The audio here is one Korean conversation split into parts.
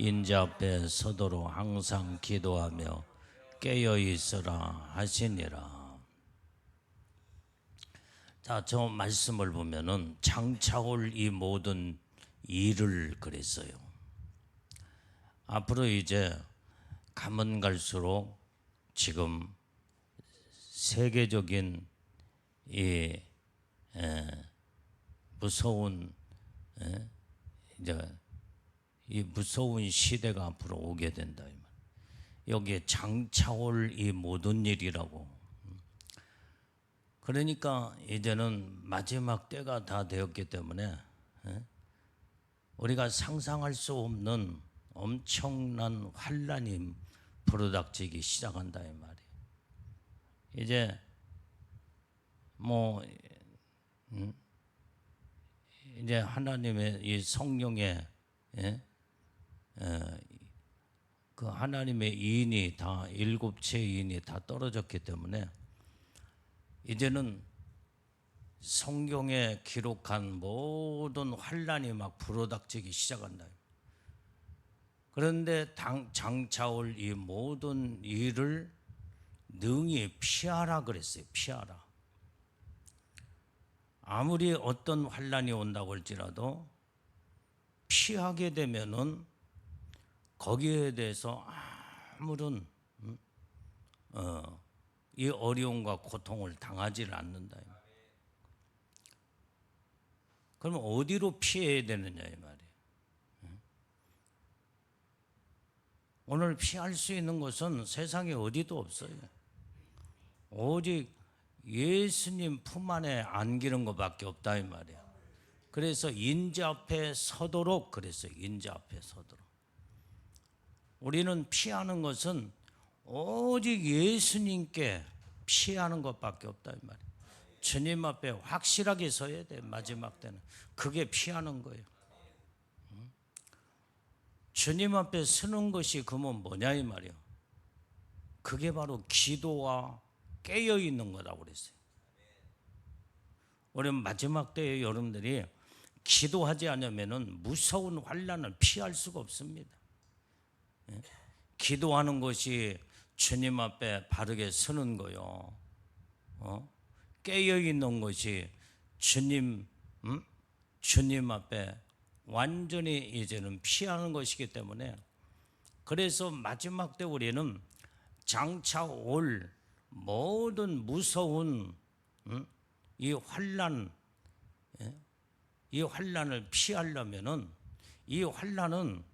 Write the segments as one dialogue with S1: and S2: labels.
S1: 인자 앞에 서도록 항상 기도하며 깨어 있으라 하시니라. 자, 저 말씀을 보면은 장차올 이 모든 일을 그랬어요. 앞으로 이제 가면 갈수록 지금 세계적인 이 무서운 이제 이 무서운 시대가 앞으로 오게 된다. 여기에 장차올 이 모든 일이라고. 그러니까 이제는 마지막 때가 다 되었기 때문에 우리가 상상할 수 없는 엄청난 환란이 불어닥치기 시작한다 이 말이에요. 이제 뭐 이제 하나님의 이 성령의 그 하나님의 이인이 다 일곱채 이인이 다 떨어졌기 때문에 이제는 성경에 기록한 모든 환란이 막 불어닥치기 시작한다. 그런데 장차올 이 모든 일을 능히 피하라 그랬어요. 피하라. 아무리 어떤 환란이 온다고 할지라도 피하게 되면은 거기에 대해서 아무런 이 어려움과 고통을 당하지를 않는다. 그러면 어디로 피해야 되느냐 이 말이에요. 오늘 피할 수 있는 것은 세상에 어디도 없어요. 오직 예수님 품 안에 안기는 것밖에 없다 이 말이에요. 그래서 인자 앞에 서도록 그랬어요. 인자 앞에 서도록. 우리는 피하는 것은 오직 예수님께 피하는 것밖에 없다 이 말이에요. 주님 앞에 확실하게 서야 돼. 마지막 때는 그게 피하는 거예요. 주님 앞에 서는 것이 그러면 뭐냐 이 말이에요. 그게 바로 기도와 깨어 있는 거라고 그랬어요. 우리 마지막 때에 여러분들이 기도하지 않으면은 무서운 환란을 피할 수가 없습니다. 기도하는 것이 주님 앞에 바르게 서는 거요. 깨어 있는 것이 주님 앞에 완전히 이제는 피하는 것이기 때문에 그래서 마지막 때 우리는 장차 올 모든 무서운 이 환란, 이 환란을 피하려면은 이 환란은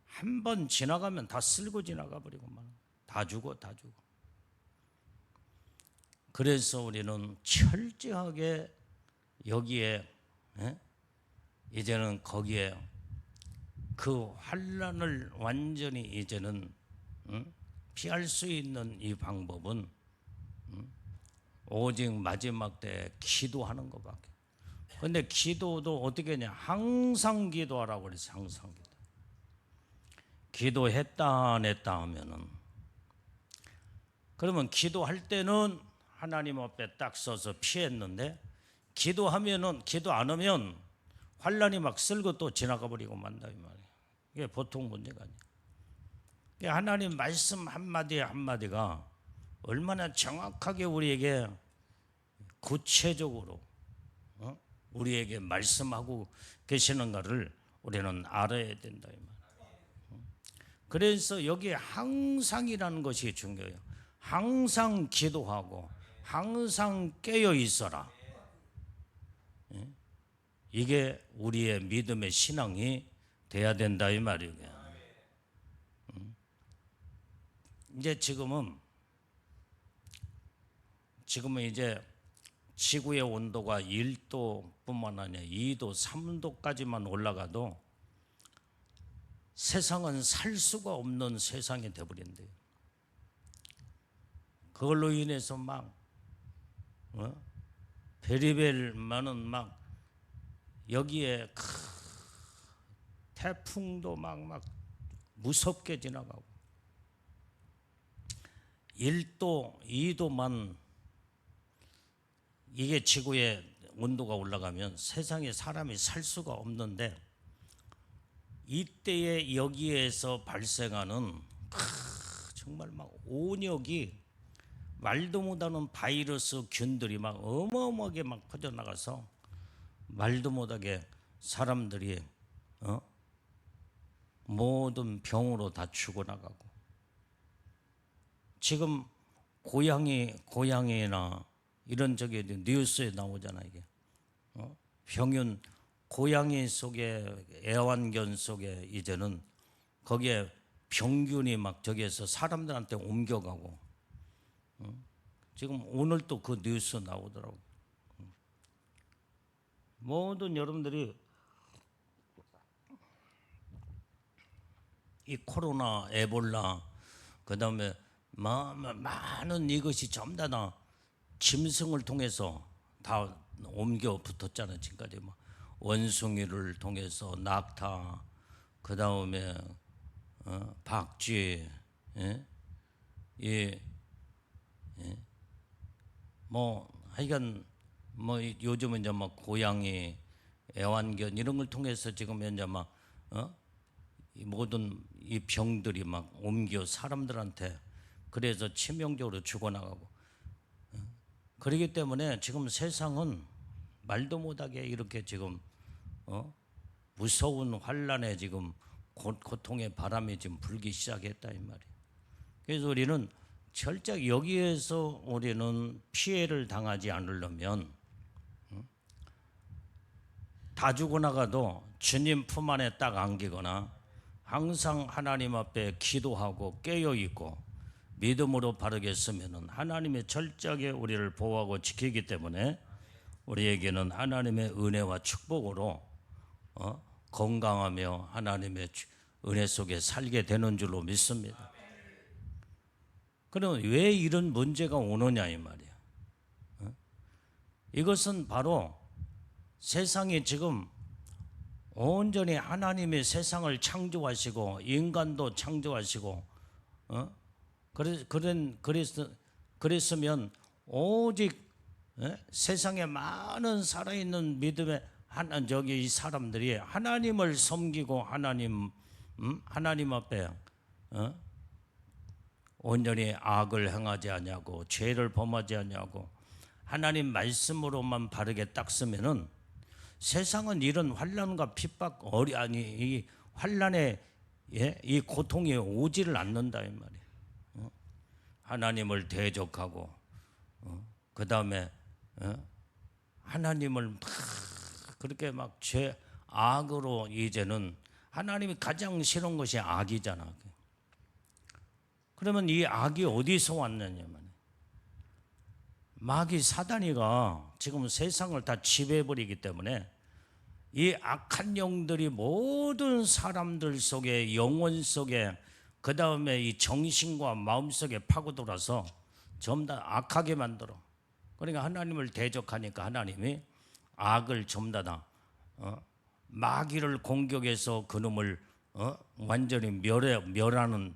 S1: 한 번 지나가면 다 쓸고 지나가 버리고만 다 죽어. 그래서 우리는 철저하게 여기에 이제는 거기에 그 환란을 완전히 이제는 피할 수 있는 이 방법은 오직 마지막 때 기도하는 것밖에. 근데 기도도 어떻게 하냐? 항상 기도하라고 그랬어요. 항상 기도. 기도했다 안 했다 하면은 그러면 기도할 때는 하나님 앞에 딱 서서 피했는데 기도하면은 기도 안 하면 환란이 막 쓸고 또 지나가 버리고 만다 이 말이에요. 이게 보통 문제가 아니에요. 하나님 말씀 한마디 한마디가 얼마나 정확하게 우리에게 구체적으로 우리에게 말씀하고 계시는가를 우리는 알아야 된다 이 말이에요. 그래서 여기에 항상이라는 것이 중요해요. 항상 기도하고 항상 깨어 있어라. 이게 우리의 믿음의 신앙이 돼야 된다 이 말이에요. 이제 지금은 이제 지구의 온도가 1도뿐만 아니라 2도, 3도까지만 올라가도 세상은 살 수가 없는 세상이 되어버린대요. 그걸로 인해서 막 베리벨 많은 막 여기에 태풍도 막 무섭게 지나가고 1도, 2도만 이게 지구의 온도가 올라가면 세상에 사람이 살 수가 없는데 이때에 여기에서 발생하는 정말 막 온역이 말도 못하는 바이러스 균들이 막 어마어마하게 막 퍼져나가서 말도 못하게 사람들이 모든 병으로 다 죽어나가고, 지금 고양이나 이런 저기 뉴스에 나오잖아. 이게 병균, 고양이 속에, 애완견 속에 이제는 거기에 병균이 막 저기에서 사람들한테 옮겨가고, 지금 오늘 또 그 뉴스 나오더라고. 모든 여러분들이 이 코로나, 에볼라, 그 다음에 많은 이것이 전부 다 짐승을 통해서 다 옮겨 붙었잖아요. 지금까지 뭐 원숭이를 통해서 낙타, 그 다음에 박쥐, 뭐 하여간 뭐 요즘은 이제 막 고양이, 애완견 이런 걸 통해서 지금 이제 막 이 모든 이 병들이 막 옮겨 사람들한테, 그래서 치명적으로 죽어나가고, 그렇기 때문에 지금 세상은 말도 못하게 이렇게 지금 무서운 환란에 지금 고통의 바람이 지금 불기 시작했다 이 말이에요. 그래서 우리는 철저히 여기에서 우리는 피해를 당하지 않으려면 다 죽어나가도 주님 품 안에 딱 안기거나 항상 하나님 앞에 기도하고 깨어있고 믿음으로 바르게 쓰면은 하나님의 철저하게 우리를 보호하고 지키기 때문에 우리에게는 하나님의 은혜와 축복으로 건강하며 하나님의 은혜 속에 살게 되는 줄로 믿습니다. 그럼 왜 이런 문제가 오느냐 이 말이야. 이것은 바로 세상이 지금 온전히 하나님의 세상을 창조하시고 인간도 창조하시고 그랬으면 오직 세상에 많은 살아있는 믿음의 이 사람들이 하나님을 섬기고 하나님 앞에 온전히 악을 행하지 않냐고, 죄를 범하지 않냐고 하나님 말씀으로만 바르게 딱 쓰면은 세상은 이런 환난과 핍박 이 환난의 이 고통이 오지를 않는다 이 말이에요. 하나님을 대적하고 그 다음에 하나님을 막 그렇게 막 악으로, 이제는 하나님이 가장 싫은 것이 악이잖아. 그러면 이 악이 어디서 왔느냐면 마귀 사단이가 지금 세상을 다 지배해버리기 때문에 이 악한 영들이 모든 사람들 속에, 영혼 속에, 그 다음에 이 정신과 마음 속에 파고들어서 전부 다 악하게 만들어. 그러니까 하나님을 대적하니까 하나님이 악을 전부 다 마귀를 공격해서 그놈을 완전히 멸하는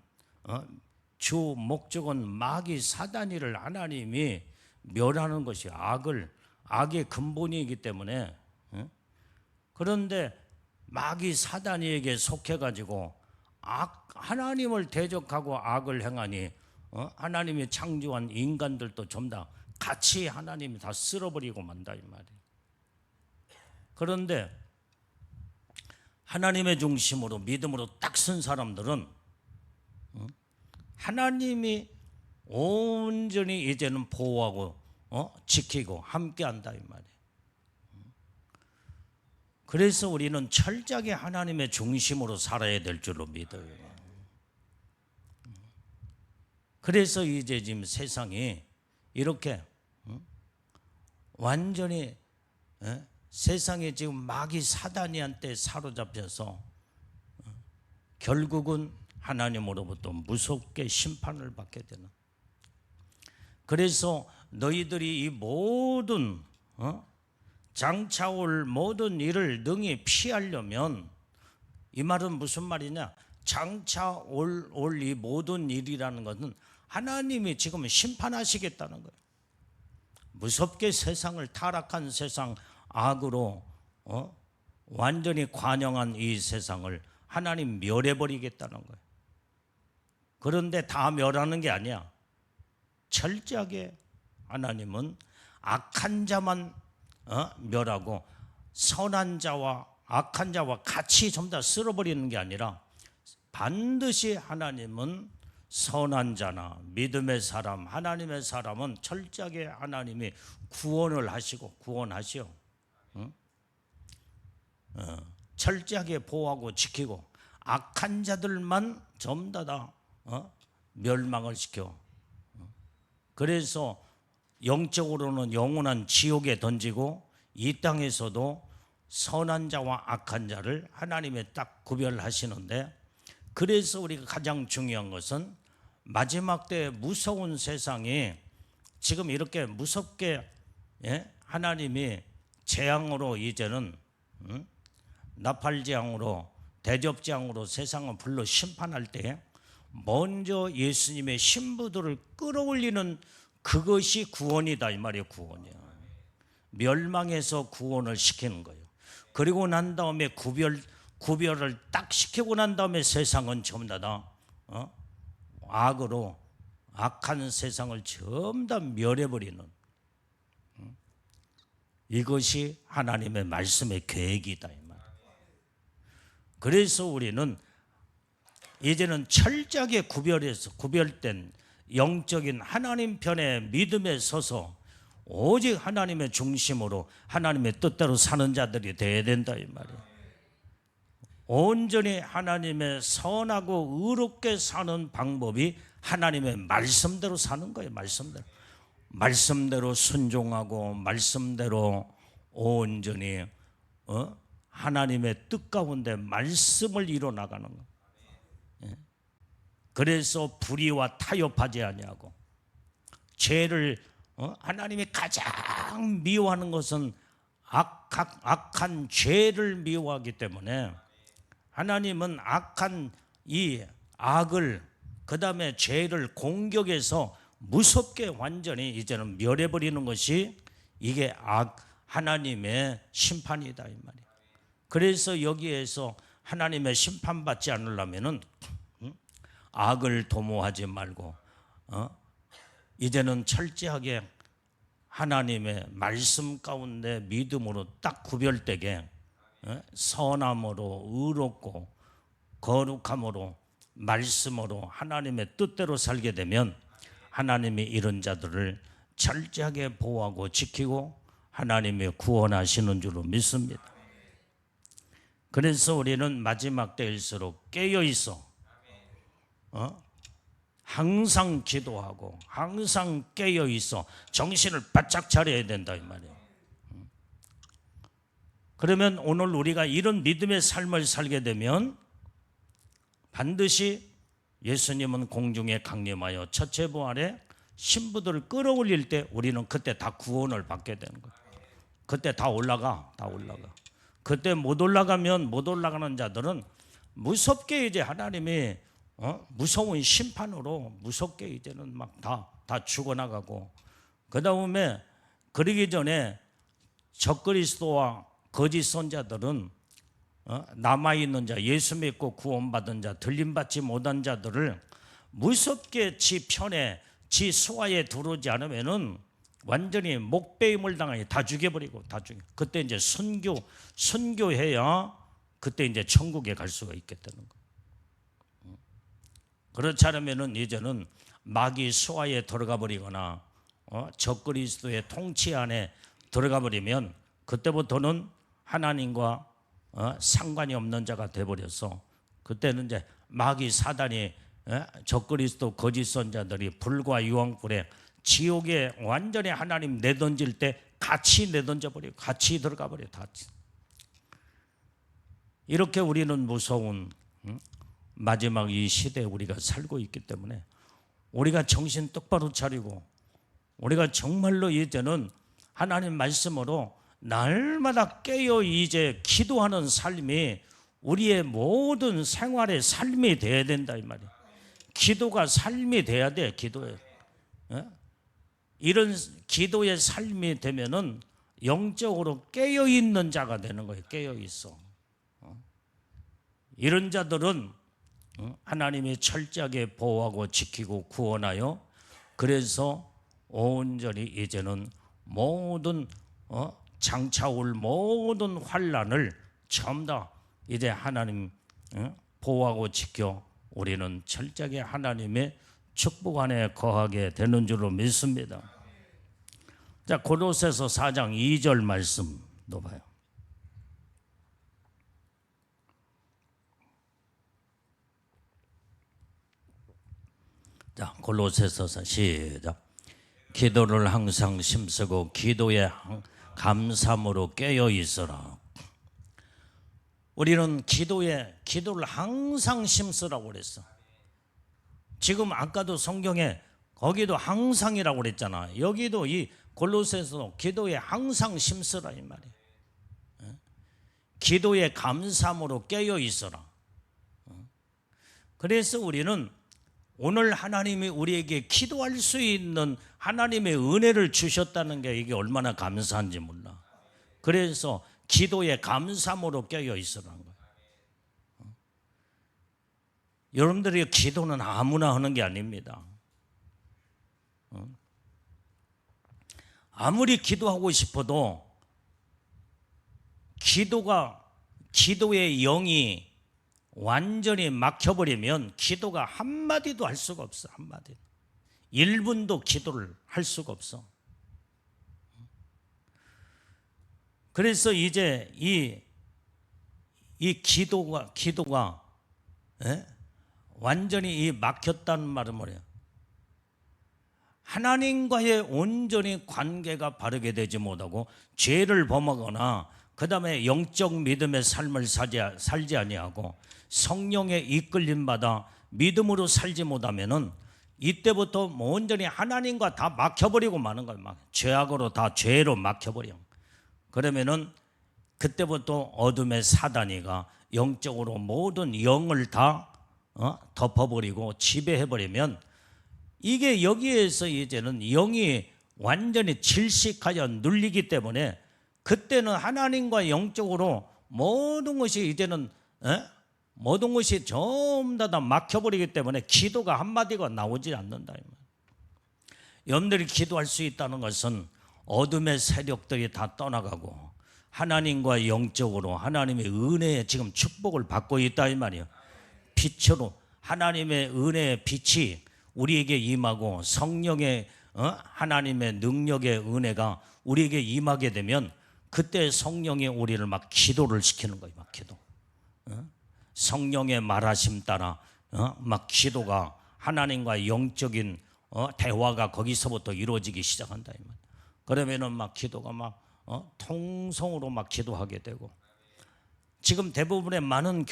S1: 주 목적은 마귀 사단이를 하나님이 멸하는 것이 악의 근본이기 때문에. 그런데 마귀 사단이에게 속해가지고 하나님을 대적하고 악을 행하니 하나님이 창조한 인간들도 전부 다 같이 하나님이 다 쓸어버리고 만다 이 말이에요. 그런데 하나님의 중심으로 믿음으로 딱 쓴 사람들은 하나님이 온전히 이제는 보호하고 지키고 함께한다 이 말이에요. 그래서 우리는 철저하게 하나님의 중심으로 살아야 될 줄로 믿어요. 그래서 이제 지금 세상이 이렇게 완전히 세상에 지금 마귀 사단이한테 사로잡혀서 결국은 하나님으로부터 무섭게 심판을 받게 되는. 그래서 너희들이 이 모든 장차올 모든 일을 능히 피하려면, 이 말은 무슨 말이냐? 장차올 이 모든 일이라는 것은 하나님이 지금 심판하시겠다는 거예요. 무섭게 세상을, 타락한 세상, 악으로 완전히 관영한 이 세상을 하나님 멸해버리겠다는 거예요. 그런데 다 멸하는 게 아니야. 철저하게 하나님은 악한 자만 멸하고 선한 자와 악한 자와 같이 전부 다 쓸어버리는 게 아니라 반드시 하나님은 선한 자나 믿음의 사람, 하나님의 사람은 철저하게 하나님이 구원을 하시고 구원하시오. 철저하게 보호하고 지키고 악한 자들만 전부 다 멸망을 시켜. 그래서 영적으로는 영원한 지옥에 던지고 이 땅에서도 선한 자와 악한 자를 하나님이 딱 구별하시는데, 그래서 우리가 가장 중요한 것은 마지막 때 무서운 세상이 지금 이렇게 무섭게 하나님이 재앙으로 이제는 나팔재앙으로 대접재앙으로 세상을 불러 심판할 때 먼저 예수님의 신부들을 끌어올리는 그것이 구원이다 이 말이에요. 구원이야. 멸망에서 구원을 시키는 거예요. 그리고 난 다음에 구별을 딱 시키고 난 다음에 세상은 전부 다 악으로 악한 세상을 전부 다 멸해버리는 이것이 하나님의 말씀의 계획이다 이 말. 그래서 우리는 이제는 철저하게 구별된 영적인 하나님 편의 믿음에 서서 오직 하나님의 중심으로 하나님의 뜻대로 사는 자들이 되어야 된다 이 말이에요. 온전히 하나님의 선하고 의롭게 사는 방법이 하나님의 말씀대로 사는 거예요. 말씀대로 순종하고 말씀대로 온전히 하나님의 뜻 가운데 말씀을 이뤄나가는 거예요. 그래서 불의와 타협하지 아니하고 죄를 하나님이 가장 미워하는 것은 악한 죄를 미워하기 때문에 하나님은 악한 이 악을 그 다음에 죄를 공격해서 무섭게 완전히 이제는 멸해버리는 것이 이게 하나님의 심판이다 이 말이에요. 그래서 여기에서 하나님의 심판받지 않으려면은 악을 도모하지 말고 이제는 철저하게 하나님의 말씀 가운데 믿음으로 딱 구별되게 선함으로 의롭고 거룩함으로 말씀으로 하나님의 뜻대로 살게 되면 하나님이 이런 자들을 철저하게 보호하고 지키고 하나님이 구원하시는 줄로 믿습니다. 그래서 우리는 마지막 때일수록 깨어 있어 항상 기도하고 항상 깨어 있어 정신을 바짝 차려야 된다 이 말이에요. 그러면 오늘 우리가 이런 믿음의 삶을 살게 되면 반드시 예수님은 공중에 강림하여 첫째 부활에 신부들을 끌어올릴 때 우리는 그때 다 구원을 받게 되는 거예요. 그때 다 올라가. 그때 못 올라가면 못 올라가는 자들은 무섭게 이제 하나님이 무서운 심판으로 무섭게 이제는 막 다 죽어나가고, 그 다음에 그러기 전에 적그리스도와 거짓 선자들은 남아있는 자, 예수 믿고 구원받은 자, 들림받지 못한 자들을 무섭게 지 편에 지 수하에 들어오지 않으면은 완전히 목배임을 당하니 다 죽여버리고 그때 이제 순교해야 그때 이제 천국에 갈 수가 있겠다는 거예요. 그렇지 않으면은 이제는 마귀 수하에 들어가 버리거나 적그리스도의 통치 안에 들어가 버리면 그때부터는 하나님과 상관이 없는 자가 돼버려서 그때는 이제 마귀 사단이 적그리스도 거짓 선자들이 불과 유황불에 지옥에 완전히 하나님 내던질 때 같이 내던져 버리고 같이 들어가 버려요. 이렇게 우리는 무서운 마지막 이 시대에 우리가 살고 있기 때문에 우리가 정신 똑바로 차리고 우리가 정말로 이제는 하나님 말씀으로 날마다 깨어 이제 기도하는 삶이 우리의 모든 생활의 삶이 돼야 된다 이 말이에요. 기도가 삶이 돼야 돼. 기도에 이런 기도의 삶이 되면은 영적으로 깨어 있는 자가 되는 거예요. 깨어 있어. 이런 자들은 하나님이 철저하게 보호하고 지키고 구원하여 그래서 온전히 이제는 모든 장차올 모든 환난을 전부 다 이제 하나님 보호하고 지켜 우리는 철저하게 하나님의 축복 안에 거하게 되는 줄로 믿습니다. 자, 고로새서 4장 2절 말씀 놓아요. 자, 골로새서 시작. 기도를 항상 힘쓰고 기도에 감사함으로 깨어 있어라. 우리는 기도를 항상 힘쓰라고 그랬어. 지금 아까도 성경에 거기도 항상이라고 그랬잖아. 여기도 이 골로새서 기도에 항상 힘쓰라 이 말이에요. 기도에 감사함으로 깨어 있어라. 그래서 우리는 오늘 하나님이 우리에게 기도할 수 있는 하나님의 은혜를 주셨다는 게 이게 얼마나 감사한지 몰라. 그래서 기도에 감사함으로 깨어 있으라는 거예요. 여러분들이 기도는 아무나 하는 게 아닙니다. 아무리 기도하고 싶어도 기도의 영이 완전히 막혀버리면 기도가 한마디도 할 수가 없어. 한마디 1분도 기도를 할 수가 없어. 그래서 이제 이 기도가 완전히 막혔다는 말은 뭐예요? 하나님과의 온전히 관계가 바르게 되지 못하고 죄를 범하거나 그 다음에 영적 믿음의 삶을 살지 아니하고 성령의 이끌림 받아 믿음으로 살지 못하면은 이때부터 온전히 하나님과 다 막혀버리고 마는 거예요. 죄악으로 다 죄로 막혀버려. 그러면은 그때부터 어둠의 사단이가 영적으로 모든 영을 다 덮어버리고 지배해버리면 이게 여기에서 이제는 영이 완전히 질식하여 눌리기 때문에 그때는 하나님과 영적으로 모든 것이 이제는 모든 것이 전부 다 막혀버리기 때문에 기도가 한마디가 나오지 않는다. 여러분들이 기도할 수 있다는 것은 어둠의 세력들이 다 떠나가고 하나님과 영적으로 하나님의 은혜의 지금 축복을 받고 있다 이 말이에요. 빛으로 하나님의 은혜의 빛이 우리에게 임하고 성령의 하나님의 능력의 은혜가 우리에게 임하게 되면 그때 성령이 우리를 막 기도를 시키는 거예요. 막 기도. 성령의 말하심 따라 막 기도가 하나님과 영적인 대화가 거기서부터 이루어지기 시작한다 이 말. 그러면은 막 기도가 막 통성으로 막 기도하게 되고 지금 대부분의 많은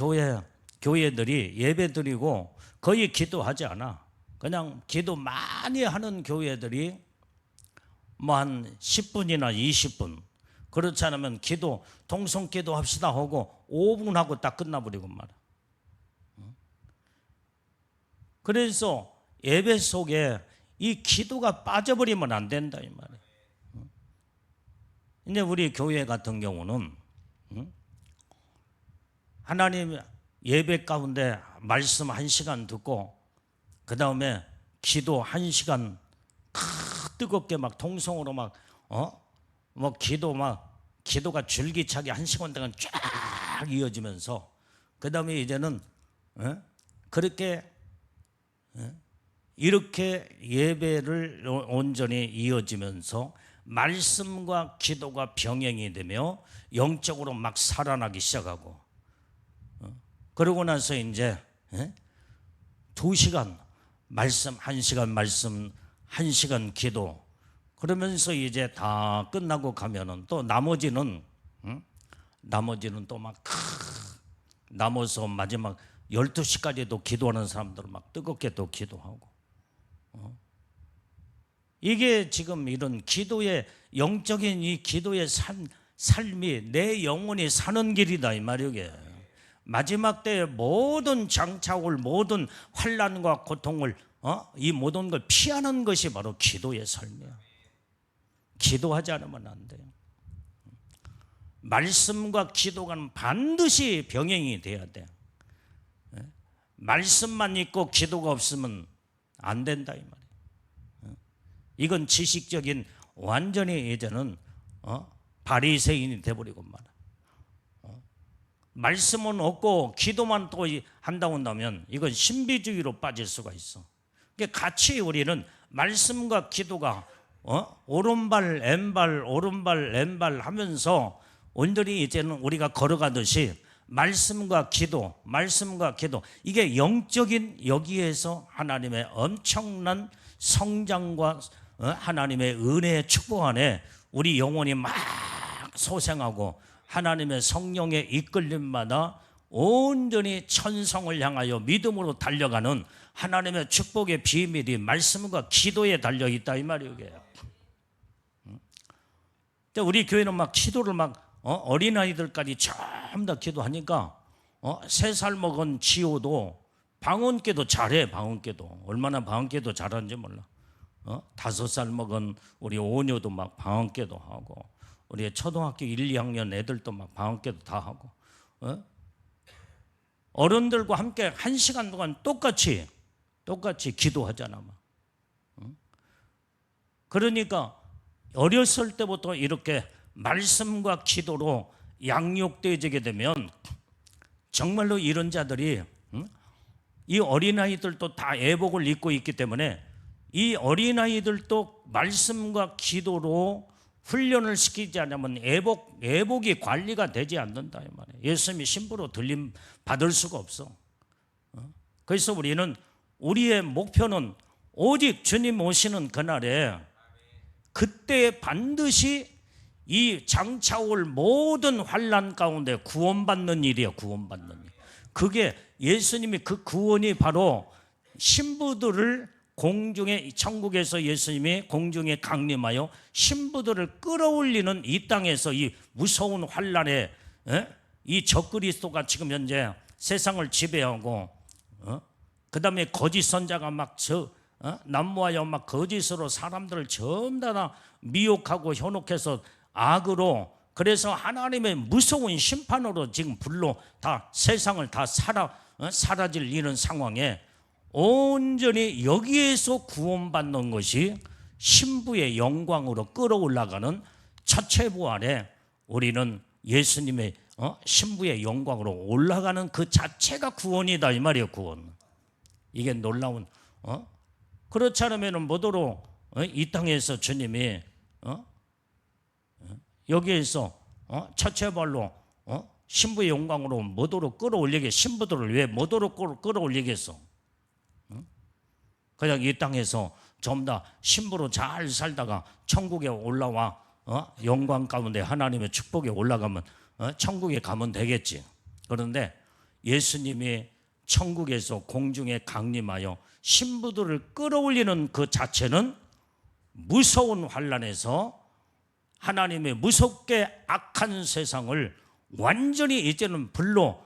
S1: 교회들이 예배 드리고 거의 기도하지 않아. 그냥 기도 많이 하는 교회들이 뭐 한 10분이나 20분 그렇지 않으면 통성 기도 합시다 하고 5분 하고 딱 끝나버리고 말이야. 그래서 예배 속에 이 기도가 빠져버리면 안 된다 이 말이야. 이제 우리 교회 같은 경우는 하나님 예배 가운데 말씀 1시간 듣고 그 다음에 기도 1시간 뜨겁게 막 통성으로 막 기도가 줄기차게 1시간 동안 쫙 이어지면서 그 다음에 이제는 그렇게 이렇게 예배를 온전히 이어지면서 말씀과 기도가 병행이 되며 영적으로 막 살아나기 시작하고 그러고 나서 이제 2시간 말씀 1시간 말씀 1시간 기도 그러면서 이제 다 끝나고 가면은 또 나머지는 또 막 남아서 마지막 12시까지도 기도하는 사람들은 막 뜨겁게 또 기도하고 이게 지금 이런 기도의 영적인 이 기도의 삶이 내 영혼이 사는 길이다 이 말이게. 마지막 때에 모든 장차올 모든 환난과 고통을 이 모든 걸 피하는 것이 바로 기도의 삶이야. 기도하지 않으면 안 돼요. 말씀과 기도가 반드시 병행이 돼야 돼. 말씀만 있고 기도가 없으면 안 된다 이 말이에요. 이건 지식적인 완전히 이제는 바리새인이 돼버리고 말이야. 말씀은 없고 기도만 또 한다고 한다면 이건 신비주의로 빠질 수가 있어. 그러니까 같이 우리는 말씀과 기도가 오른발 왼발 오른발 왼발 하면서 온전히 이제는 우리가 걸어가듯이 말씀과 기도 이게 영적인 여기에서 하나님의 엄청난 성장과 하나님의 은혜의 축복 안에 우리 영혼이 막 소생하고 하나님의 성령의 이끌림마다 온전히 천성을 향하여 믿음으로 달려가는 하나님의 축복의 비밀이 말씀과 기도에 달려있다 이 말이에요. 우리 교회는 막 기도를 막 어린아이들까지 전부 다 기도하니까 3살 먹은 지호도 방언기도 잘해. 방언기도 얼마나 방언기도 잘하는지 몰라. 5살 먹은 우리 오녀도 막 방언기도 하고 우리 초등학교 1, 2학년 애들도 막 방언기도 다 하고 어른들과 함께 1시간 동안 똑같이 기도하잖아. 그러니까 어렸을 때부터 이렇게 말씀과 기도로 양육되어지게 되면 정말로 이런 자들이 이 어린아이들도 다 애복을 입고 있기 때문에 이 어린아이들도 말씀과 기도로 훈련을 시키지 않으면 애복이 관리가 되지 않는다 이 말이에요. 예수님이 신부로 들림 받을 수가 없어. 그래서 우리는 우리의 목표는 오직 주님 오시는 그날에 그때 반드시 이 장차올 모든 환난 가운데 구원받는 일이에요. 구원받는 일. 그게 예수님이 그 구원이 바로 신부들을 공중에 천국에서 예수님이 공중에 강림하여 신부들을 끌어올리는 이 땅에서 이 무서운 환난에 이 적그리스도가 지금 현재 세상을 지배하고 그 다음에 거짓 선자가 막 난무하여 막 거짓으로 사람들을 전부 다 미혹하고 현혹해서 악으로 그래서 하나님의 무서운 심판으로 지금 불로 다 세상을 다 사라질 이런 상황에 온전히 여기에서 구원받는 것이 신부의 영광으로 끌어올라가는 첫째 부활에 우리는 예수님의 신부의 영광으로 올라가는 그 자체가 구원이다 이 말이에요. 구원. 이게 놀라운 그렇지 않으면 뭐더러 이 땅에서 주님이 여기에서 첫째 발로 신부의 영광으로 뭐더러 끌어올리게 신부들을 왜 뭐더러 끌어올리겠어? 그냥 이 땅에서 좀 더 신부로 잘 살다가 천국에 올라와 영광 가운데 하나님의 축복에 올라가면 천국에 가면 되겠지. 그런데 예수님이 천국에서 공중에 강림하여 신부들을 끌어올리는 그 자체는 무서운 환난에서 하나님의 무섭게 악한 세상을 완전히 이제는 불로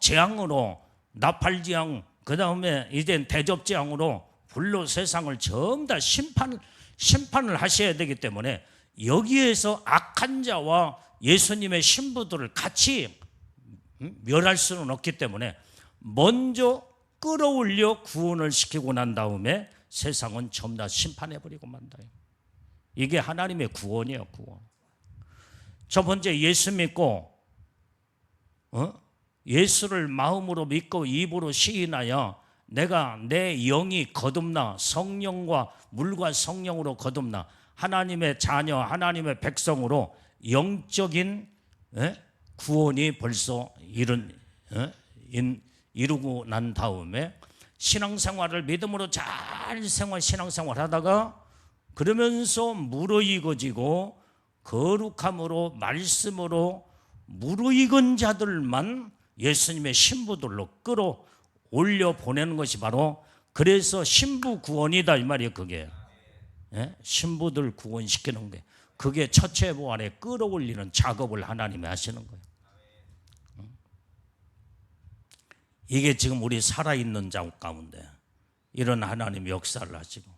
S1: 재앙으로 나팔재앙 그 다음에 이제 대접재앙으로 불로 세상을 전부 다 심판을 하셔야 되기 때문에 여기에서 악한 자와 예수님의 신부들을 같이 멸할 수는 없기 때문에 먼저 끌어올려 구원을 시키고 난 다음에 세상은 전부 다 심판해버리고 만다. 이게 하나님의 구원이에요. 구원. 첫 번째 예수 믿고 예수를 마음으로 믿고 입으로 시인하여 내가 내 영이 거듭나 성령과 물과 성령으로 거듭나 하나님의 자녀 하나님의 백성으로 영적인 구원이 벌써 이루고 난 다음에 신앙생활을 믿음으로 잘 신앙생활 하다가 그러면서 무르익어지고 거룩함으로 말씀으로 무르익은 자들만 예수님의 신부들로 끌어올려 보내는 것이 바로 그래서 신부 구원이다 이 말이에요. 그게 신부들 구원시키는 게 그게 첫째 부활에 끌어올리는 작업을 하나님이 하시는 거예요. 이게 지금 우리 살아있는 자 가운데 이런 하나님 역사를 하시고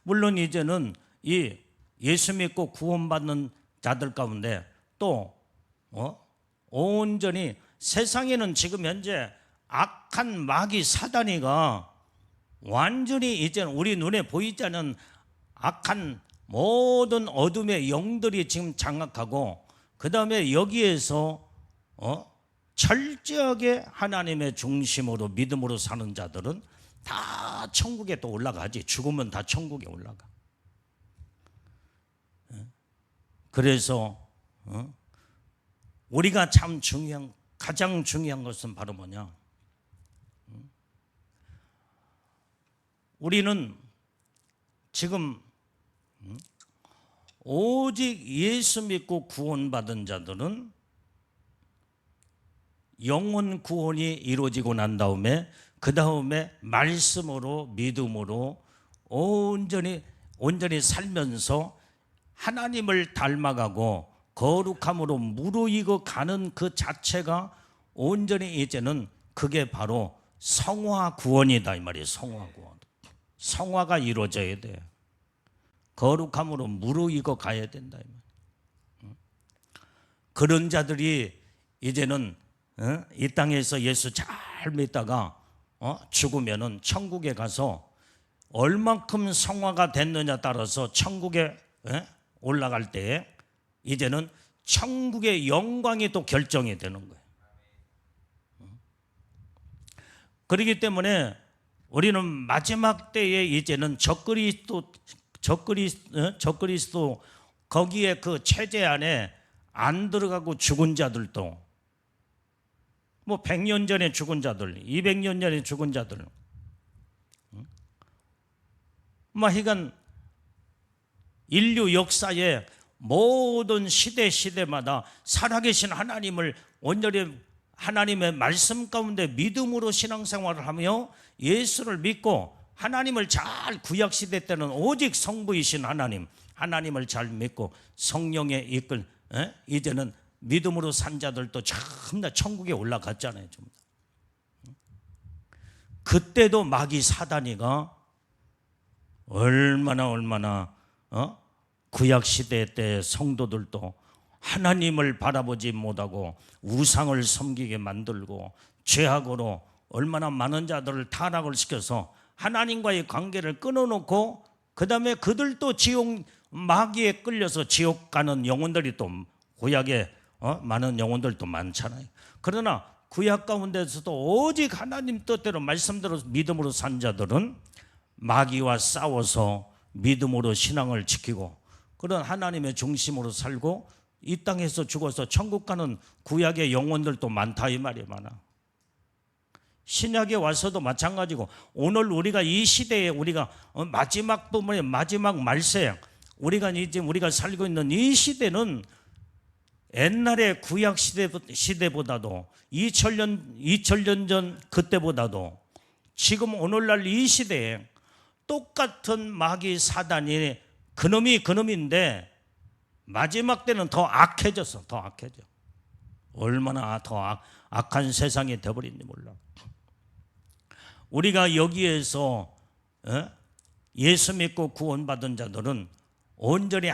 S1: 물론 이제는 이 예수 믿고 구원받는 자들 가운데 또 온전히 세상에는 지금 현재 악한 마귀 사단이가 완전히 이제 우리 눈에 보이지 않는 악한 모든 어둠의 영들이 지금 장악하고, 그 다음에 여기에서 철저하게 하나님의 중심으로 믿음으로 사는 자들은 다 천국에 또 올라가지. 죽으면 다 천국에 올라가. 그래서 우리가 참 가장 중요한 것은 바로 뭐냐? 우리는 지금 오직 예수 믿고 구원받은 자들은 영혼 구원이 이루어지고 난 다음에, 그 다음에 말씀으로 믿음으로 온전히 살면서 하나님을 닮아가고 거룩함으로 무르익어 가는 그 자체가 온전히 이제는 그게 바로 성화 구원이다 이 말이에요. 성화 구원. 성화가 이루어져야 돼. 거룩함으로 무르익어 가야 된다 이 말이에요. 그런 자들이 이제는 이 땅에서 예수 잘 믿다가 죽으면은 천국에 가서 얼만큼 성화가 됐느냐 따라서 천국에 올라갈 때에 이제는 천국의 영광이 또 결정이 되는 거예요. 그렇기 때문에 우리는 마지막 때에 이제는 적그리스도 거기에 그 체제 안에 안 들어가고 죽은 자들도, 뭐 100년 전에 죽은 자들, 200년 전에 죽은 자들, 뭐 하여간 인류 역사의 모든 시대마다 살아계신 하나님을 온전히 하나님의 말씀 가운데 믿음으로 신앙생활을 하며 예수를 믿고 하나님을 잘, 구약시대 때는 오직 성부이신 하나님을 잘 믿고 성령에 이끌, 이제는 믿음으로 산 자들도 전부 다 천국에 올라갔잖아요. 그때도 마귀 사단이가 얼마나 구약시대 때 성도들도 하나님을 바라보지 못하고 우상을 섬기게 만들고 죄악으로 얼마나 많은 자들을 타락을 시켜서 하나님과의 관계를 끊어놓고, 그 다음에 그들도 마귀에 끌려서 지옥 가는 영혼들이 또 구약에 많은 영혼들도 많잖아요. 그러나 구약 가운데서도 오직 하나님 뜻대로 말씀대로 믿음으로 산 자들은 마귀와 싸워서 믿음으로 신앙을 지키고 그런 하나님의 중심으로 살고 이 땅에서 죽어서 천국 가는 구약의 영혼들도 많다 이 말이 많아. 신약에 와서도 마찬가지고, 오늘 우리가 이 시대에 우리가 마지막 부분의 마지막 말세, 우리가 살고 있는 이 시대는 옛날의 구약 시대보다도 2000년 전 그때보다도 지금 오늘날 이 시대에 똑같은 마귀 사단이 그놈인데 마지막 때는 더 악해졌어. 더 악해져. 얼마나 더 악한 세상이 되어버린지 몰라. 우리가 여기에서 예수 믿고 구원받은 자들은 온전히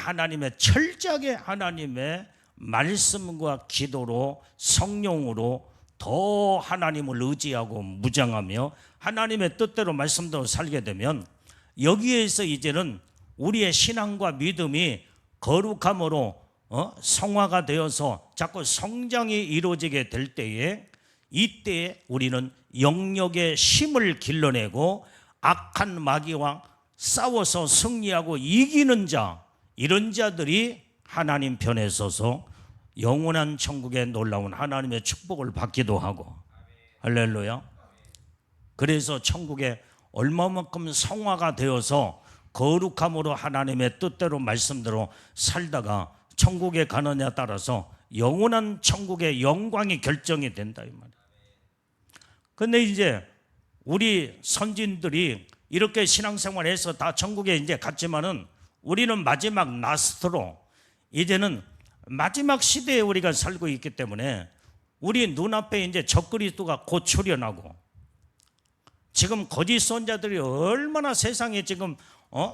S1: 철저하게 하나님의 말씀과 기도로 성령으로 더 하나님을 의지하고 무장하며 하나님의 뜻대로 말씀대로 살게 되면 여기에서 이제는 우리의 신앙과 믿음이 거룩함으로 성화가 되어서 자꾸 성장이 이루어지게 될 때에, 이때에 우리는 영역의 힘을 길러내고 악한 마귀와 싸워서 승리하고 이기는 자, 이런 자들이 하나님 편에 서서 영원한 천국의 놀라운 하나님의 축복을 받기도 하고. 할렐루야. 그래서 천국에 얼마만큼 성화가 되어서 거룩함으로 하나님의 뜻대로 말씀대로 살다가 천국에 가느냐에 따라서 영원한 천국의 영광이 결정이 된다 이 말이에요. 근데 이제 우리 선진들이 이렇게 신앙생활해서 다 천국에 이제 갔지만은 우리는 마지막 라스트로 이제는 마지막 시대에 우리가 살고 있기 때문에 우리 눈앞에 이제 적그리스도가 곧 출현하고, 지금 거짓 선자들이 얼마나 세상에 지금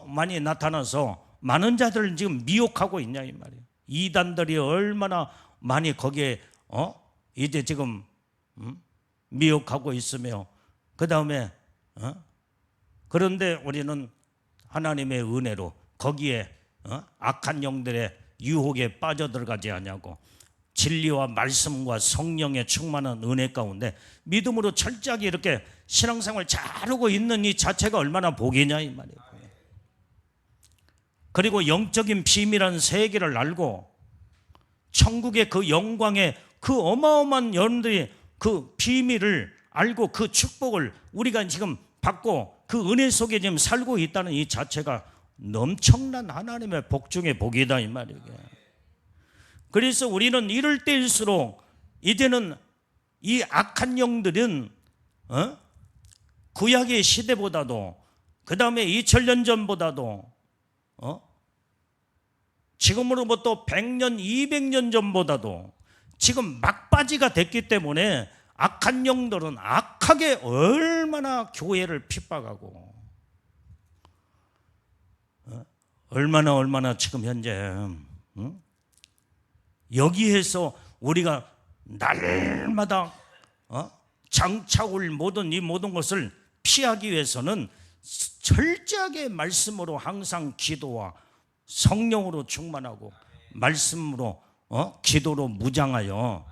S1: 많이 나타나서 많은 자들을 지금 미혹하고 있냐 이 말이에요. 이단들이 얼마나 많이 거기에 이제 지금 미혹하고 있으며 그 다음에 그런데 우리는 하나님의 은혜로 거기에 악한 영들의 유혹에 빠져들어가지 않냐고 진리와 말씀과 성령의 충만한 은혜 가운데 믿음으로 철저하게 이렇게 신앙생활 잘하고 있는 이 자체가 얼마나 복이냐 이 말이에요. 그리고 영적인 비밀한 세계를 알고 천국의 그 영광의 그 어마어마한 여러분들이 그 비밀을 알고 그 축복을 우리가 지금 받고 그 은혜 속에 지금 살고 있다는 이 자체가 엄청난 하나님의 복 중의 복이다 이 말이에요. 그래서 우리는 이럴 때일수록 이제는 이 악한 영들은 구약의 시대보다도 그 다음에 2000년 전보다도 지금으로부터 100년 200년 전보다도 지금 막바지가 됐기 때문에 악한 영들은 악하게 얼마나 교회를 핍박하고 얼마나 지금 현재 여기에서 우리가 날마다 장차올 이 모든 것을 피하기 위해서는 철저하게 말씀으로 항상 기도와 성령으로 충만하고 말씀으로 기도로 무장하여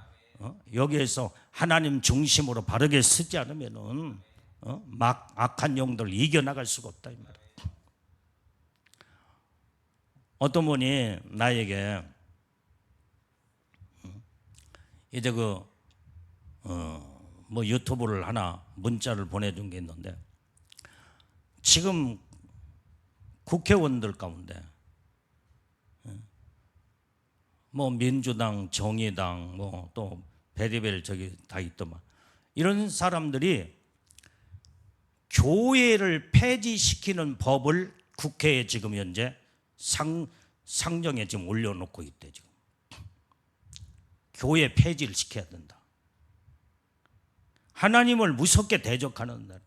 S1: 여기에서 하나님 중심으로 바르게 쓰지 않으면은 막 악한 영들을 이겨나갈 수가 없다 이 말이에요. 어떤 분이 나에게 이제 뭐 유튜브를 하나 문자를 보내준 게 있는데 지금 국회의원들 가운데 뭐 민주당, 정의당, 뭐 또 베리벨 저기 다 있더만 이런 사람들이 교회를 폐지시키는 법을 국회에 지금 현재 상정에 지금 올려놓고 있대. 지금 교회 폐지를 시켜야 된다. 하나님을 무섭게 대적하는 날.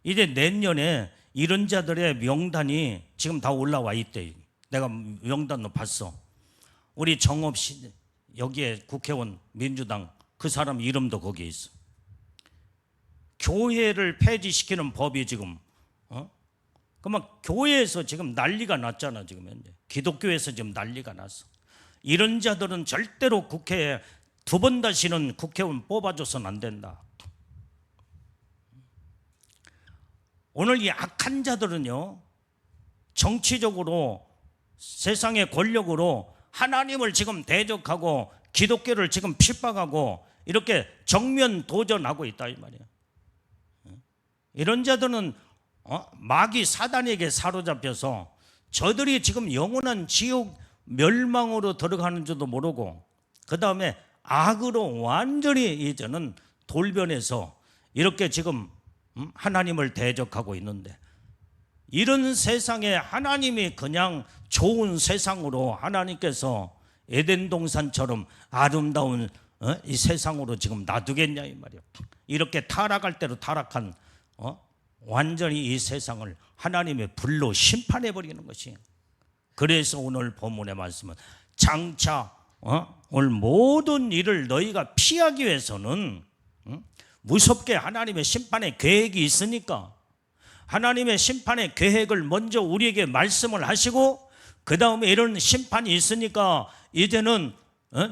S1: 이제 내년에 이런 자들의 명단이 지금 다 올라와 있대. 내가 명단도 봤어. 우리 정업 씨 여기에 국회의원 민주당 그 사람 이름도 거기에 있어. 교회를 폐지시키는 법이 지금 그러면 교회에서 지금 난리가 났잖아. 지금 현재 기독교에서 지금 난리가 났어. 이런 자들은 절대로 국회에 두 번 다시는 국회의원 뽑아줘서는 안 된다. 오늘 이 악한 자들은요 정치적으로 세상의 권력으로 하나님을 지금 대적하고 기독교를 지금 핍박하고 이렇게 정면 도전하고 있다 이 말이에요. 이런 자들은 마귀 사단에게 사로잡혀서 저들이 지금 영원한 지옥 멸망으로 들어가는 줄도 모르고 그 다음에 악으로 완전히 이제는 돌변해서 이렇게 지금 하나님을 대적하고 있는데 이런 세상에 하나님이 그냥 좋은 세상으로 하나님께서 에덴 동산처럼 아름다운 이 세상으로 지금 놔두겠냐 이 말이에요. 이렇게 타락할 대로 타락한 완전히 이 세상을 하나님의 불로 심판해 버리는 것이. 그래서 오늘 본문의 말씀은 장차 오늘 모든 일을 너희가 피하기 위해서는 무섭게 하나님의 심판의 계획이 있으니까 하나님의 심판의 계획을 먼저 우리에게 말씀을 하시고 그 다음에 이런 심판이 있으니까 이제는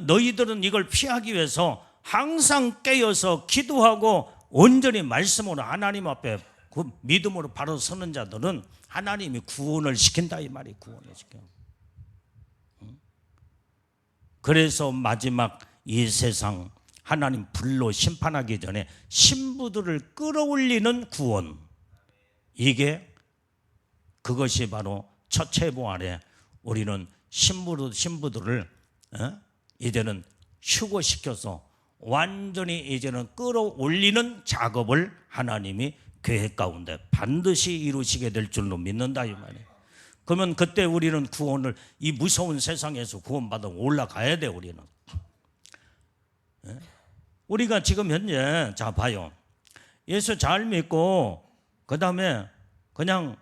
S1: 너희들은 이걸 피하기 위해서 항상 깨어서 기도하고 온전히 말씀으로 하나님 앞에 그 믿음으로 바로 서는 자들은 하나님이 구원을 시킨다 이 말이. 구원을 시켜. 그래서 마지막 이 세상 하나님 불로 심판하기 전에 신부들을 끌어올리는 구원, 이게 그것이 바로 첫체부 아래 우리는 신부들을 이제는 휴거시켜서 완전히 이제는 끌어올리는 작업을 하나님이 계획 가운데 반드시 이루시게 될 줄로 믿는다 이 말이에요. 그러면 그때 우리는 구원을 이 무서운 세상에서 구원받아 올라가야 돼. 우리는 우리가 지금 현재 자 봐요. 예수 잘 믿고 그 다음에 그냥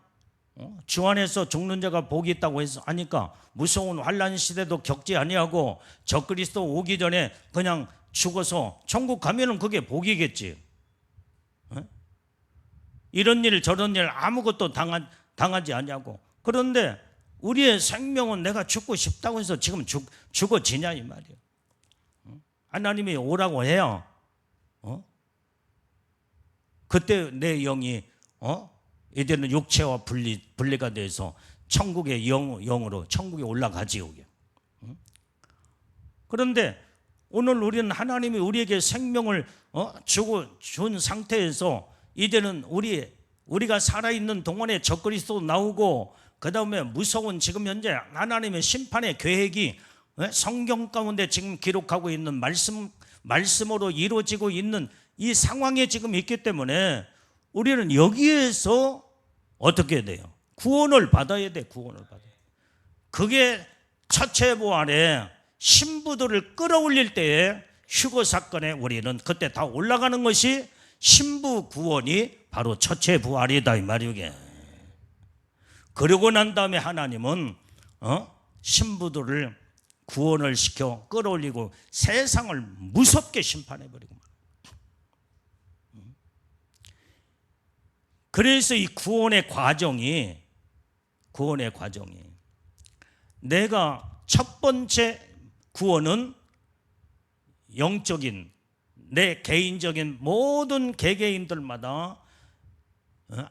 S1: 주 안에서 죽는 자가 복이 있다고 해서 하니까 무서운 환난 시대도 겪지 아니하고 적그리스도 오기 전에 그냥 죽어서 천국 가면은 그게 복이겠지. 이런 일 저런 일 아무것도 당하지 않냐고. 그런데 우리의 생명은 내가 죽고 싶다고 해서 지금 죽어지냐 이 말이에요. 하나님이 오라고 해요. 그때 내 영이 이제는 육체와 분리가 돼서 천국의 영으로 천국에 올라가지 여기. 그런데 오늘 우리는 하나님이 우리에게 생명을 준 상태에서 이제는 우리가 살아있는 동안에 적그리스도 나오고 그 다음에 무서운 지금 현재 하나님의 심판의 계획이 성경 가운데 지금 기록하고 있는 말씀으로 이루어지고 있는 이 상황에 지금 있기 때문에 우리는 여기에서 어떻게 해야 돼요? 구원을 받아야 돼. 구원을 받아야 돼. 그게 첫째 부활에 신부들을 끌어올릴 때에 휴거 사건에 우리는 그때 다 올라가는 것이 신부 구원이 바로 첫째 부활이다 이 말이게. 그러고 난 다음에 하나님은 신부들을 구원을 시켜 끌어올리고 세상을 무섭게 심판해버리고. 그래서 이 구원의 과정이 내가 첫 번째 구원은 영적인 내 개인적인 모든 개개인들마다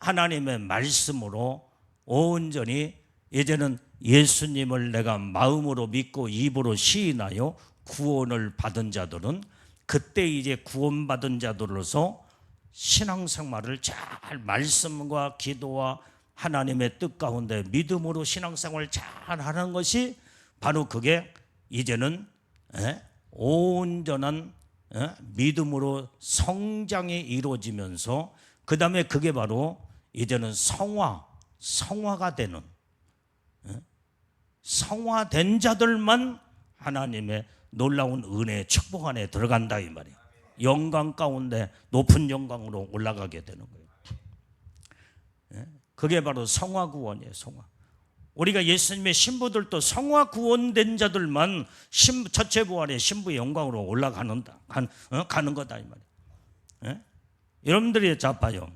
S1: 하나님의 말씀으로 온전히 이제는 예수님을 내가 마음으로 믿고 입으로 시인하여 구원을 받은 자들은 그때 이제 구원받은 자들로서 신앙생활을 잘 말씀과 기도와 하나님의 뜻 가운데 믿음으로 신앙생활을 잘 하는 것이 바로 그게 이제는 온전한 믿음으로 성장이 이루어지면서 그 다음에 그게 바로 이제는 성화가 되는 성화된 자들만 하나님의 놀라운 은혜의 축복 안에 들어간다 이 말이에요. 영광 가운데 높은 영광으로 올라가게 되는 거예요. 그게 바로 성화 구원이에요. 성화. 우리가 예수님의 신부들도 성화 구원된 자들만 첫째 부활의 신부의 영광으로 올라가는 가는 거다 이 말이에요. 여러분들이 자 봐요.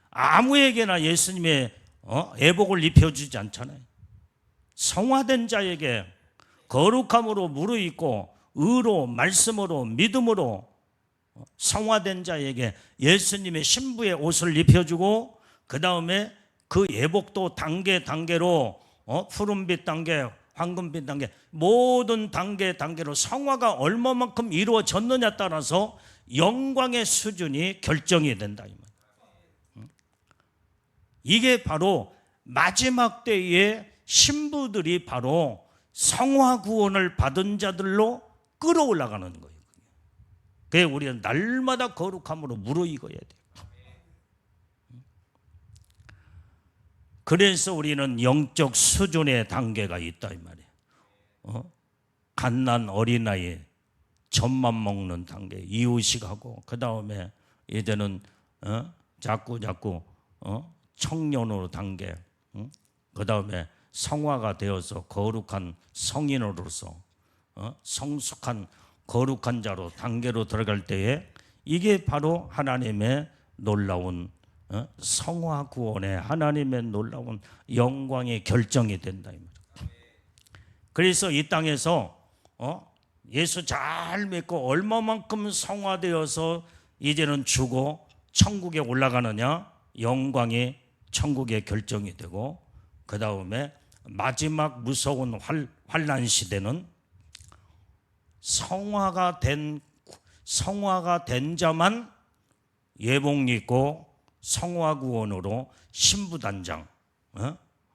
S1: 아무에게나 예수님의 애복을 입혀주지 않잖아요. 성화된 자에게 거룩함으로 무르익고 의로 말씀으로 믿음으로 성화된 자에게 예수님의 신부의 옷을 입혀주고 그 다음에 그 예복도 단계로 푸른빛 단계, 황금빛 단계 모든 단계로 성화가 얼마만큼 이루어졌느냐에 따라서 영광의 수준이 결정이 된다 이 말. 이게 바로 마지막 때에 신부들이 바로 성화 구원을 받은 자들로 끌어올라가는 거예요. 그게 우리는 날마다 거룩함으로 무르익어야 돼요. 그래서 우리는 영적 수준의 단계가 있다 이 말이에요. 갓난 어린아이 젖만 먹는 단계 이유식하고 그 다음에 이제는 자꾸 청년으로 단계 그 다음에 성화가 되어서 거룩한 성인으로서 성숙한 거룩한 자로 단계로 들어갈 때에 이게 바로 하나님의 놀라운 성화 구원의 하나님의 놀라운 영광의 결정이 된다 이 말이에요. 그래서 이 땅에서 예수 잘 믿고 얼마만큼 성화되어서 이제는 죽어 천국에 올라가느냐 영광이 천국에 결정이 되고 그 다음에 마지막 무서운 환난 시대는 성화가 된 자만 예복 입고 성화 구원으로 신부단장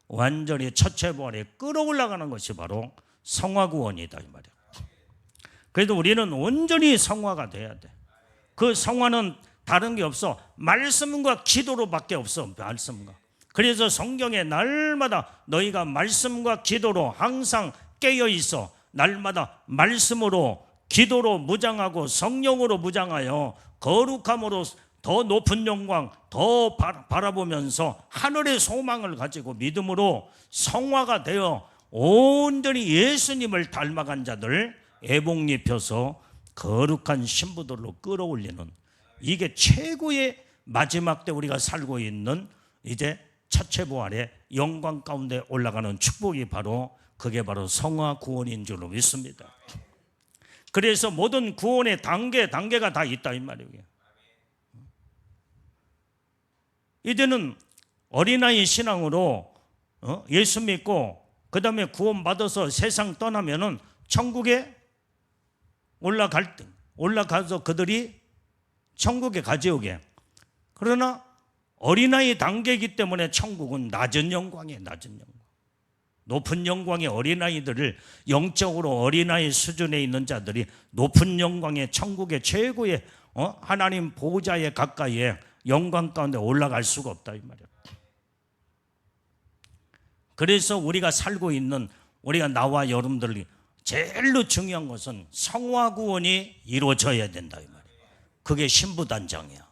S1: 완전히 첫째 부활에 끌어올라가는 것이 바로 성화 구원이다 이 말이야. 그래도 우리는 온전히 성화가 돼야 돼. 그 성화는 다른 게 없어. 말씀과 기도로밖에 없어. 말씀과. 그래서 성경에 날마다 너희가 말씀과 기도로 항상 깨어 있어. 날마다 말씀으로 기도로 무장하고 성령으로 무장하여 거룩함으로 더 높은 영광 더 바라보면서 하늘의 소망을 가지고 믿음으로 성화가 되어 온전히 예수님을 닮아간 자들 애복 입혀서 거룩한 신부들로 끌어올리는, 이게 최고의 마지막 때 우리가 살고 있는 이제 첫째 부활의 영광 가운데 올라가는 축복이 바로, 그게 바로 성화 구원인 줄로 믿습니다. 그래서 모든 구원의 단계가 다 있다 이 말이에요. 이제는 어린아이 신앙으로 예수 믿고 그 다음에 구원받아서 세상 떠나면은 천국에 올라가서 그들이 천국에 가져오게. 그러나 어린아이 단계이기 때문에 천국은 낮은 영광이에요. 낮은 영광. 높은 영광의 어린아이들을, 영적으로 어린아이 수준에 있는 자들이 높은 영광의 천국의 최고의 하나님 보좌에 가까이에 영광 가운데 올라갈 수가 없다 이 말이에요. 그래서 우리가 살고 있는, 우리가 나와 여러분들이 제일로 중요한 것은 성화 구원이 이루어져야 된다 이 말이에요. 그게 신부단장이야.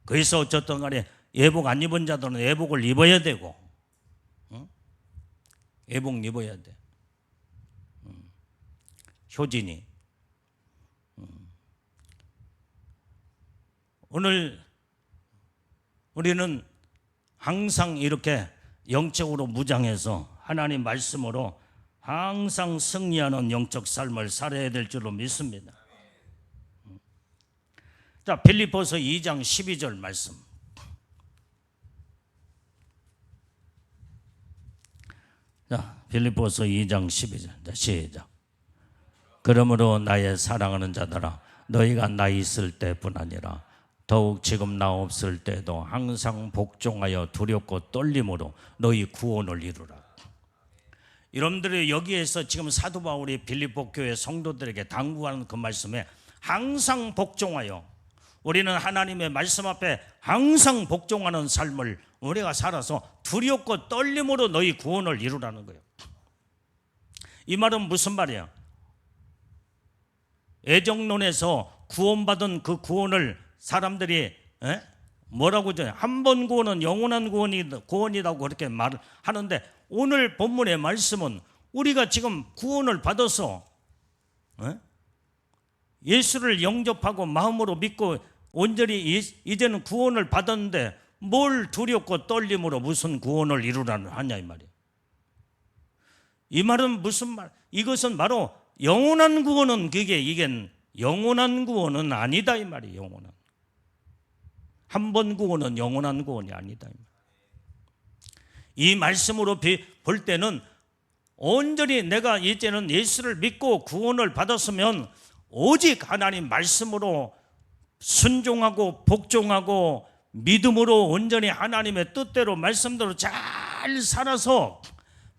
S1: 그래서 어쨌든 간에 예복 안 입은 자들은 예복을 입어야 되고, 예복 입어야 돼. 효진이 오늘 우리는 항상 이렇게 영적으로 무장해서 하나님 말씀으로 항상 승리하는 영적 삶을 살아야 될 줄로 믿습니다. 자, 빌립보서 2장 12절 말씀. 자, 빌립보서 2장 12절. 자, 시작. 그러므로 나의 사랑하는 자들아, 너희가 나 있을 때뿐 아니라 더욱 지금 나 없을 때도 항상 복종하여 두렵고 떨림으로 너희 구원을 이루라. 여러분들이 여기에서 지금 사도 바울이 빌립보 교회 성도들에게 당부하는 그 말씀에 항상 복종하여, 우리는 하나님의 말씀 앞에 항상 복종하는 삶을 우리가 살아서 두렵고 떨림으로 너희 구원을 이루라는 거예요. 이 말은 무슨 말이야? 애정론에서 구원받은 그 구원을 사람들이 뭐라고 해요? 한 번 구원은 영원한 구원이라고 그렇게 말을 하는데, 오늘 본문의 말씀은 우리가 지금 구원을 받아서 예수를 영접하고 마음으로 믿고 온전히 이제는 구원을 받았는데 뭘 두렵고 떨림으로 무슨 구원을 이루라는 하냐 이 말이에요. 이 말은 무슨 말? 이것은 바로 영원한 구원은, 이게 영원한 구원은 아니다 이 말이에요. 영원한 한 번 구원은 영원한 구원이 아니다. 이 말씀으로 볼 때는 온전히 내가 이제는 예수를 믿고 구원을 받았으면 오직 하나님 말씀으로 순종하고 복종하고 믿음으로 온전히 하나님의 뜻대로 말씀대로 잘 살아서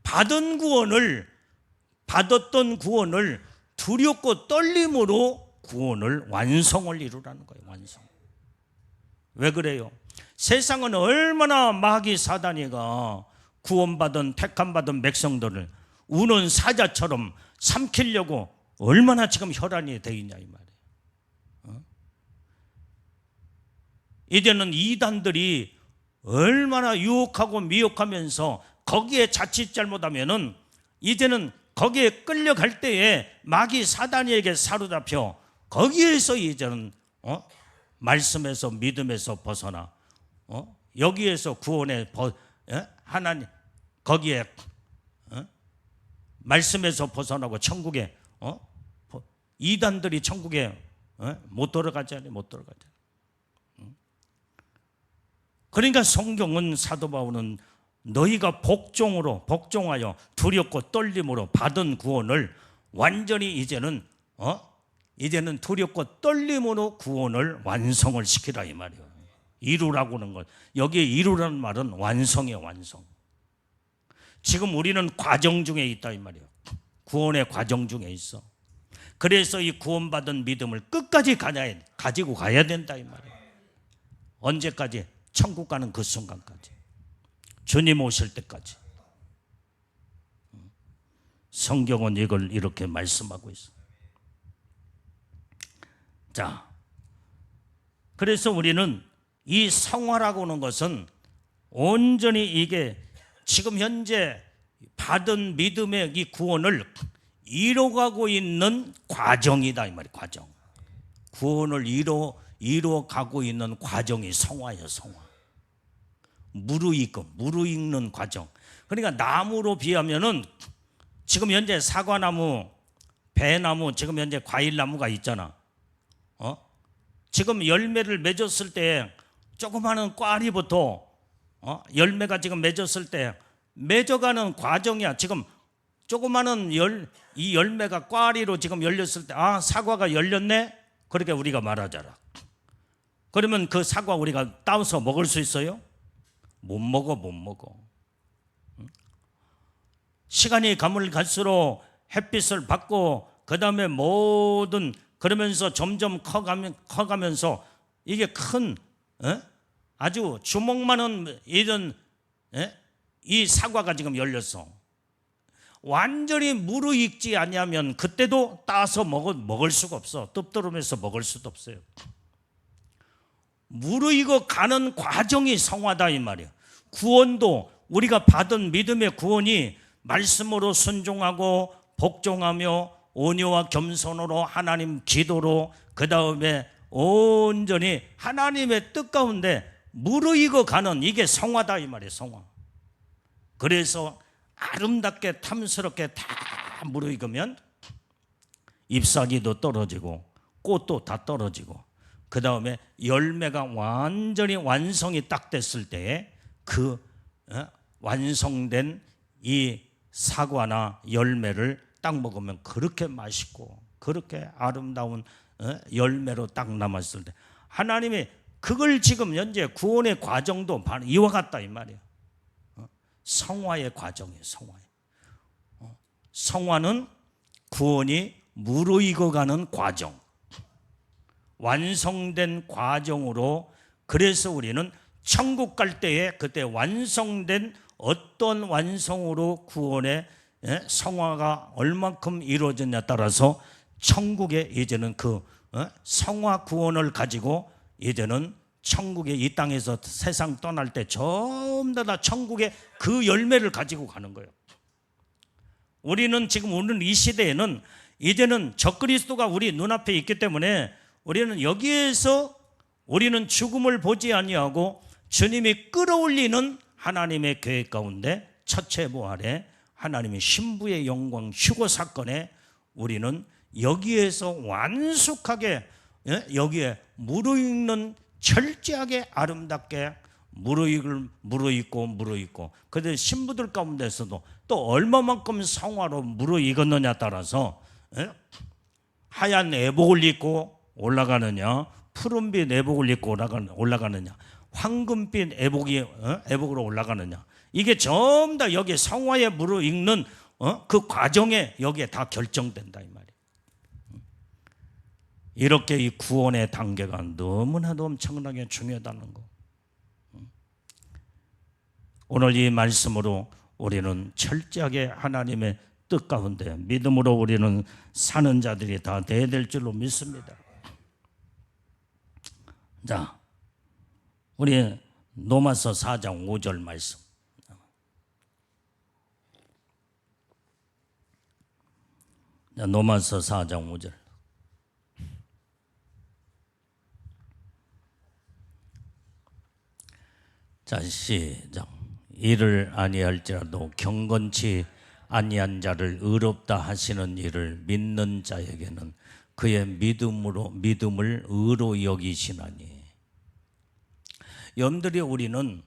S1: 받았던 구원을 두렵고 떨림으로 구원을 완성을 이루라는 거예요. 완성. 왜 그래요? 세상은 얼마나 마귀 사단이가 구원받은 택함받은 백성들을 우는 사자처럼 삼키려고 얼마나 지금 혈안이 되어 있냐 이 말이에요. 이제는 이단들이 얼마나 유혹하고 미혹하면서 거기에 자칫 잘못하면은 이제는 거기에 끌려갈 때에 마귀 사단에게 사로잡혀 거기에서 이제는 말씀에서 믿음에서 벗어나 여기에서 구원의 하나님 거기에 말씀에서 벗어나고 천국에 이단들이 천국에 못 들어가잖아요. 못 들어가잖아요. 그러니까 성경은 사도 바울은 너희가 복종하여 두렵고 떨림으로 받은 구원을 완전히 이제는 두렵고 떨림으로 구원을 완성을 시키라 이 말이에요. 이루라고 하는 것. 여기에 이루라는 말은 완성이에요. 완성. 지금 우리는 과정 중에 있다 이 말이에요. 구원의 과정 중에 있어. 그래서 이 구원받은 믿음을 끝까지 가지고 가야 된다 이 말이에요. 언제까지? 천국 가는 그 순간까지, 주님 오실 때까지. 성경은 이걸 이렇게 말씀하고 있어. 자, 그래서 우리는 이 성화라고 하는 것은 온전히 이게 지금 현재 받은 믿음의 이 구원을 이뤄가고 있는 과정이다 이 말이에요. 과정. 구원을 이뤄가고 있는 과정이 성화예요. 성화. 무르익는 과정. 그러니까 나무로 비하면은 지금 현재 사과나무, 배나무, 지금 현재 과일나무가 있잖아. 지금 열매를 맺었을 때 조그마한 꽈리부터 열매가 지금 맺었을 때 맺어가는 과정이야. 지금 조그마한 이 열매가 꽈리로 지금 열렸을 때 사과가 열렸네? 그렇게 우리가 말하잖아. 그러면 그 사과 우리가 따서 먹을 수 있어요? 못 먹어. 시간이 가면 갈수록 햇빛을 받고 그 다음에 모든 그러면서 점점 커가면서 이게 큰 아주 주먹만한 이런 이 사과가 지금 열렸어. 완전히 무르익지 않냐면 그때도 따서 먹을 수가 없어. 뜯도름해서 먹을 수도 없어요. 무르익어 가는 과정이 성화다 이 말이야. 구원도 우리가 받은 믿음의 구원이 말씀으로 순종하고 복종하며 온유와 겸손으로 하나님 기도로 그 다음에 온전히 하나님의 뜻 가운데 무르익어 가는 이게 성화다 이 말이에요. 성화. 그래서 아름답게 탐스럽게 다 무르익으면 잎사귀도 떨어지고 꽃도 다 떨어지고 그 다음에 열매가 완전히 완성이 딱 됐을 때에 그 완성된 이 사과나 열매를 딱 먹으면 그렇게 맛있고 그렇게 아름다운 열매로 딱 남았을 때 하나님이 그걸 지금 현재 구원의 과정도 이와 같다 이 말이에요. 성화의 과정이에요. 성화는 구원이 무르익어가는 과정, 완성된 과정으로. 그래서 우리는 천국 갈 때에 그때 완성된 어떤 완성으로 구원의 성화가 얼만큼 이루어졌냐에 따라서 천국에 이제는 그 성화 구원을 가지고 이제는 천국에 이 땅에서 세상 떠날 때 전부 다 천국에 그 열매를 가지고 가는 거예요. 우리는 지금 오늘 이 시대에는 이제는 적그리스도가 우리 눈앞에 있기 때문에 우리는 여기에서 우리는 죽음을 보지 아니하고 주님이 끌어올리는 하나님의 계획 가운데 첫째 부활에 하나님의 신부의 영광 휴거 사건에 우리는 여기에서 완숙하게 여기에 무르익는 철저하게 아름답게 무르익고 그런데 신부들 가운데서도 또 얼마만큼 성화로 무르익었느냐에 따라서 하얀 애복을 입고 올라가느냐 푸른빛 애복을 입고 올라가느냐 황금빛 애복으로 올라가느냐 이게 전부 다 여기 성화에 무르익는 그 과정에 여기에 다 결정된다 이 말이에요. 이렇게 이 구원의 단계가 너무나도 엄청나게 중요하다는 거. 오늘 이 말씀으로 우리는 철저하게 하나님의 뜻 가운데 믿음으로 우리는 사는 자들이 다 돼야 될 줄로 믿습니다. 자, 우리 로마서 4장 5절 말씀. 자, 로마서 4장 5절. 자, 시작. 이를 아니할지라도 경건치 아니한 자를 의롭다 하시는 이를 믿는 자에게는 그의 믿음을 의로 여기시나니. 여러분들이 우리는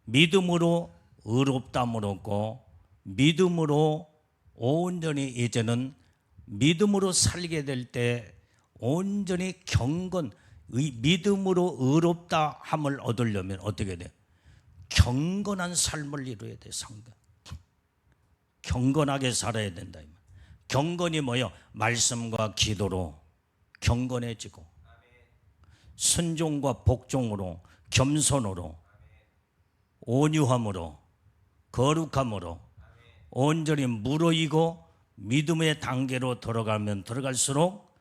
S1: 믿음으로 의롭다함을 얻고 믿음으로 온전히 이제는 믿음으로 살게 될 때 온전히 믿음으로 의롭다함을 얻으려면 어떻게 돼요? 경건한 삶을 이루어야 돼. 경건하게 살아야 된다. 경건이 뭐예요? 말씀과 기도로 경건해지고 순종과 복종으로 겸손으로 온유함으로 거룩함으로 온전히 무르익고 믿음의 단계로 들어가면 들어갈수록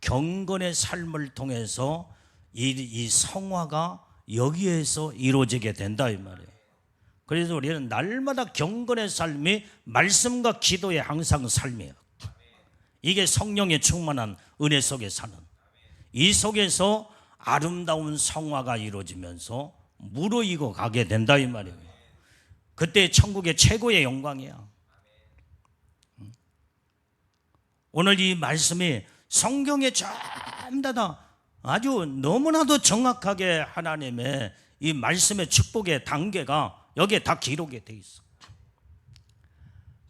S1: 경건의 삶을 통해서 이 성화가 여기에서 이루어지게 된다 이 말이에요. 그래서 우리는 날마다 경건의 삶이 말씀과 기도의 항상 삶이에요. 이게 성령에 충만한 은혜 속에 사는, 이 속에서 아름다운 성화가 이루어지면서 무르익어 가게 된다 이 말이에요. 그때 천국의 최고의 영광이야. 오늘 이 말씀이 성경에 전부 다 아주 너무나도 정확하게 하나님의 이 말씀의 축복의 단계가 여기에 다 기록이 되어 있어.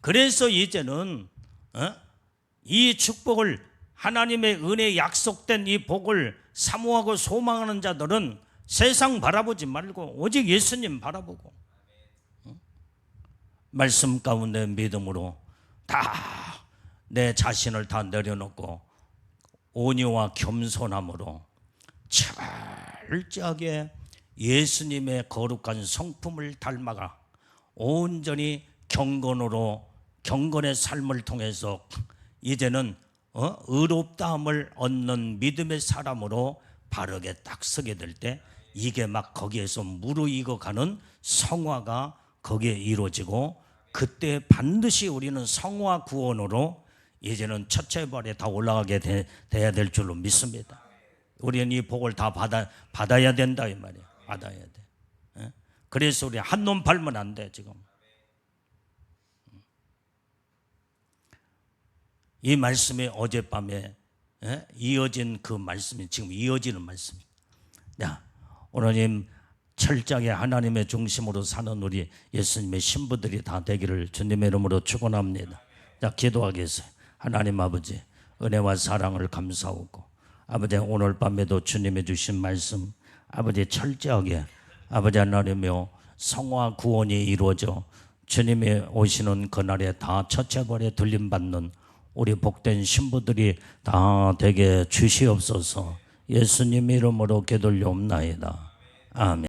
S1: 그래서 이제는 이 축복을, 하나님의 은혜에 약속된 이 복을 사모하고 소망하는 자들은 세상 바라보지 말고 오직 예수님 바라보고 말씀 가운데 믿음으로 다 내 자신을 다 내려놓고 온유와 겸손함으로 철저하게 예수님의 거룩한 성품을 닮아가 온전히 경건의 삶을 통해서 이제는 의롭다함을 얻는 믿음의 사람으로 바르게 딱 서게 될 때 이게 막 거기에서 무르익어가는 성화가 거기에 이루어지고, 그때 반드시 우리는 성화 구원으로 이제는 첫째 발에 다 올라가게 돼야 될 줄로 믿습니다. 우리는 이 복을 다 받아야 된다 이 말이에요. 받아야 돼. 그래서 우리 한 놈 팔면 안 돼. 지금 이 말씀이 어젯밤에 이어진 그 말씀이 지금 이어지는 말씀입니다. 오늘 철저하게 하나님의 중심으로 사는 우리 예수님의 신부들이 다 되기를 주님의 이름으로 축원합니다. 기도하겠어요. 하나님 아버지, 은혜와 사랑을 감사하고 아버지, 오늘 밤에도 주님이 주신 말씀 아버지 철저하게 아버지 하나님이여 성화 구원이 이루어져 주님이 오시는 그날에 다 첫째벌에 들림받는 우리 복된 신부들이 다 되게 주시옵소서. 예수님 이름으로 기도올리옵나이다. 아멘.